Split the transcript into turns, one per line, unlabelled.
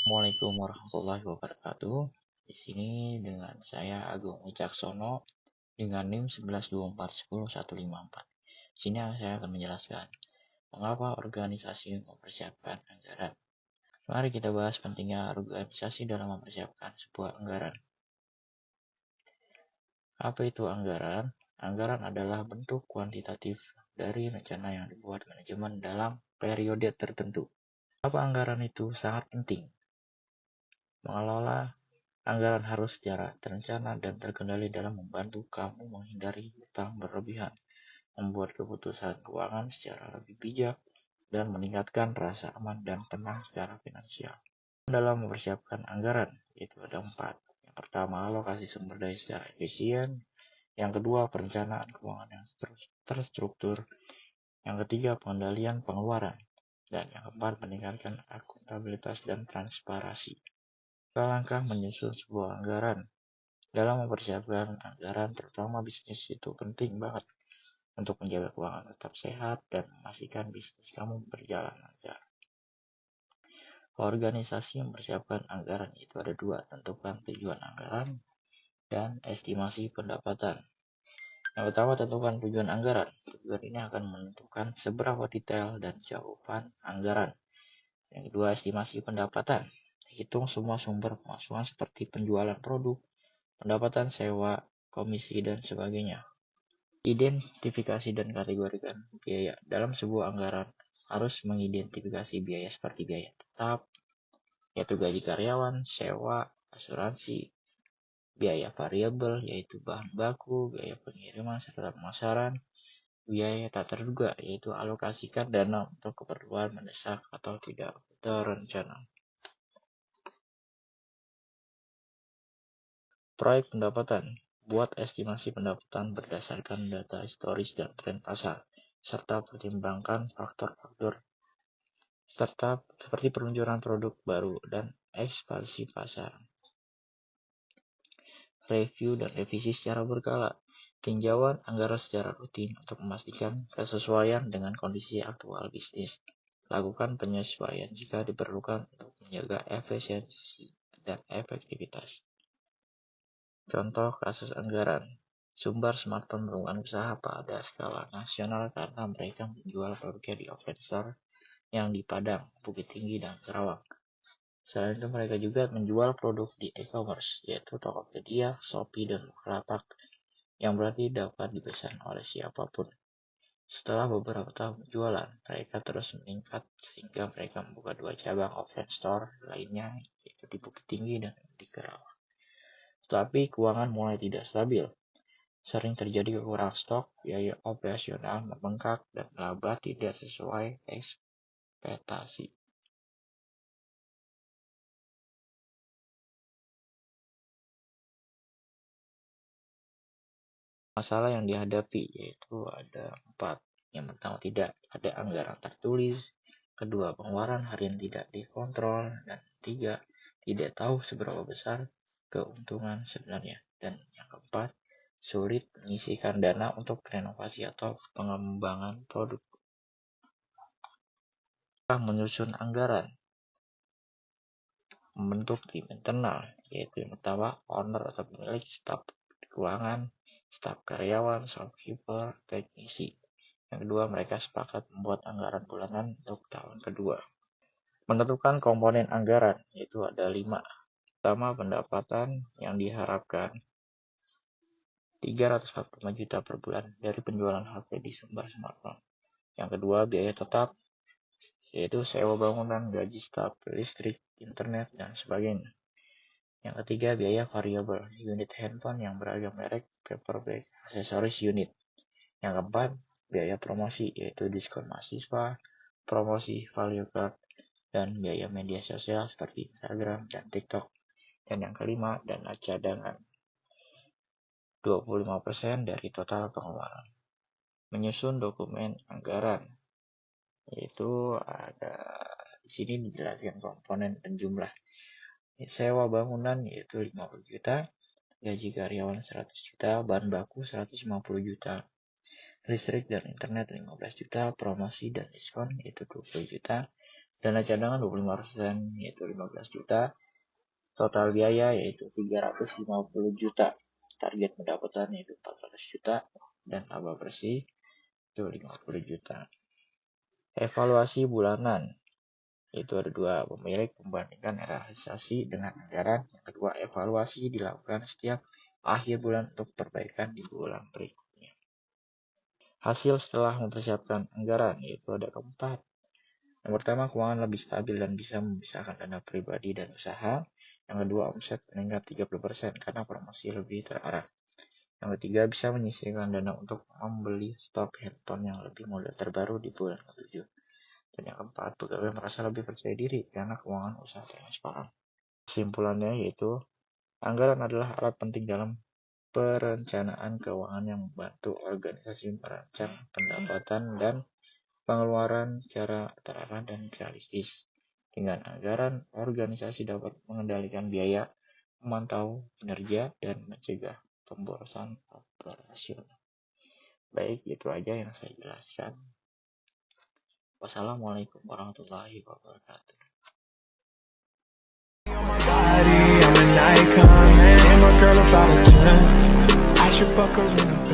Assalamualaikum warahmatullahi wabarakatuh. Di sini dengan saya Agung Wicaksono dengan NIM 1124105154. Di sini saya akan menjelaskan mengapa organisasi mempersiapkan anggaran. Mari kita bahas pentingnya organisasi dalam mempersiapkan sebuah anggaran. Apa itu anggaran? Anggaran adalah bentuk kuantitatif dari rencana yang dibuat manajemen dalam periode tertentu. Apa anggaran itu sangat penting? Mengelola anggaran harus secara terencana dan terkendali dalam membantu kamu menghindari hutang berlebihan, membuat keputusan keuangan secara lebih bijak, dan meningkatkan rasa aman dan tenang secara finansial. Dalam mempersiapkan anggaran, itu ada 4. Yang pertama, alokasi sumber daya secara efisien. Yang kedua, perencanaan keuangan yang terstruktur. Yang ketiga, pengendalian pengeluaran. Dan yang keempat, meningkatkan akuntabilitas dan transparansi. Langkah menyusun sebuah anggaran. Dalam mempersiapkan anggaran, terutama bisnis, itu penting banget untuk menjaga keuangan tetap sehat dan memastikan bisnis kamu berjalan lancar. Organisasi mempersiapkan anggaran itu ada 2, tentukan tujuan anggaran dan estimasi pendapatan. Yang pertama, tentukan tujuan anggaran. Tujuan ini akan menentukan seberapa detail dan cakupan anggaran. Yang kedua, estimasi pendapatan. Hitung semua sumber pemasukan seperti penjualan produk, pendapatan sewa, komisi, dan sebagainya. Identifikasi dan kategorikan biaya. Dalam sebuah anggaran harus mengidentifikasi biaya seperti biaya tetap, yaitu gaji karyawan, sewa, asuransi, biaya variabel, yaitu bahan baku, biaya pengiriman serta pemasaran, biaya tak terduga, yaitu alokasikan dana untuk keperluan mendesak atau tidak terencana. Proyek pendapatan. Buat estimasi pendapatan berdasarkan data historis dan tren pasar, serta pertimbangkan faktor-faktor serta seperti peluncuran produk baru dan ekspansi pasar. Review dan revisi secara berkala. Tinjauan anggaran secara rutin untuk memastikan kesesuaian dengan kondisi aktual bisnis. Lakukan penyesuaian jika diperlukan untuk menjaga efisiensi dan efektivitas. Contoh kasus anggaran. Sumber smartphone merupakan usaha pada skala nasional karena mereka menjual produknya di offline store yang di Padang, Bukit Tinggi, dan Karawang. Selain itu mereka juga menjual produk di e-commerce, yaitu Tokopedia, Shopee, dan Bukalapak, yang berarti dapat dipesan oleh siapapun. Setelah beberapa tahun jualan, mereka terus meningkat sehingga mereka membuka 2 cabang offline store lainnya, yaitu di Bukit Tinggi dan di Karawang. Tetapi keuangan mulai tidak stabil. Sering terjadi kekurangan stok, biaya operasional membengkak, dan laba tidak sesuai ekspektasi. Masalah yang dihadapi yaitu ada 4. Yang pertama, tidak ada anggaran tertulis. Kedua, pengeluaran harian tidak dikontrol. Dan 3, tidak tahu seberapa besar keuntungan sebenarnya. Dan yang keempat, sulit menyisihkan dana untuk renovasi atau pengembangan produk. Menyusun anggaran. Membentuk tim internal, yaitu yang pertama, owner atau pemilik, staf keuangan, staf karyawan, shopkeeper, teknisi. Yang kedua, mereka sepakat membuat anggaran bulanan untuk tahun kedua. Menentukan komponen anggaran, yaitu ada 5. Pertama, pendapatan yang diharapkan 345 juta per bulan dari penjualan HP di sumber smartphone. Yang kedua, biaya tetap, yaitu sewa bangunan, gaji staf, listrik, internet, dan sebagainya. Yang ketiga, biaya variabel, unit handphone yang beragam merek, paperback, aksesoris unit. Yang keempat, biaya promosi, yaitu diskon mahasiswa, promosi value card, dan biaya media sosial seperti Instagram dan TikTok. Dan yang kelima, dana cadangan, 25% dari total pengeluaran. Menyusun dokumen anggaran, yaitu ada di sini dijelaskan komponen dan jumlah. Sewa bangunan yaitu 50 juta, gaji karyawan 100 juta, bahan baku 150 juta, listrik dan internet 15 juta, promosi dan diskon yaitu 20 juta, Dana cadangan 25%, yaitu 15 juta. Total biaya yaitu 350 juta. Target pendapatan yaitu 400 juta. Dan laba bersih itu 50 juta. Evaluasi bulanan. Itu ada dua, pemilik membandingkan realisasi dengan anggaran. Yang kedua, evaluasi dilakukan setiap akhir bulan untuk perbaikan di bulan berikutnya. Hasil setelah mempersiapkan anggaran, yaitu ada keempat. Yang pertama, keuangan lebih stabil dan bisa memisahkan dana pribadi dan usaha. Yang kedua, omset meningkat 30% karena promosi lebih terarah. Yang ketiga, bisa menyisihkan dana untuk membeli stok handphone yang lebih model terbaru di bulan ke-7. Dan yang keempat, pegawai merasa lebih percaya diri karena keuangan usaha transparan. Kesimpulannya yaitu, anggaran adalah alat penting dalam perencanaan keuangan yang membantu organisasi merancang pendapatan dan pengeluaran secara terarah dan realistis. Dengan anggaran, organisasi dapat mengendalikan biaya, memantau kinerja, dan mencegah pemborosan operasional. Baik, itu aja yang saya jelaskan. Wassalamualaikum warahmatullahi wabarakatuh. I'm an icon, man. And my girl about a 10. I should fuck her in a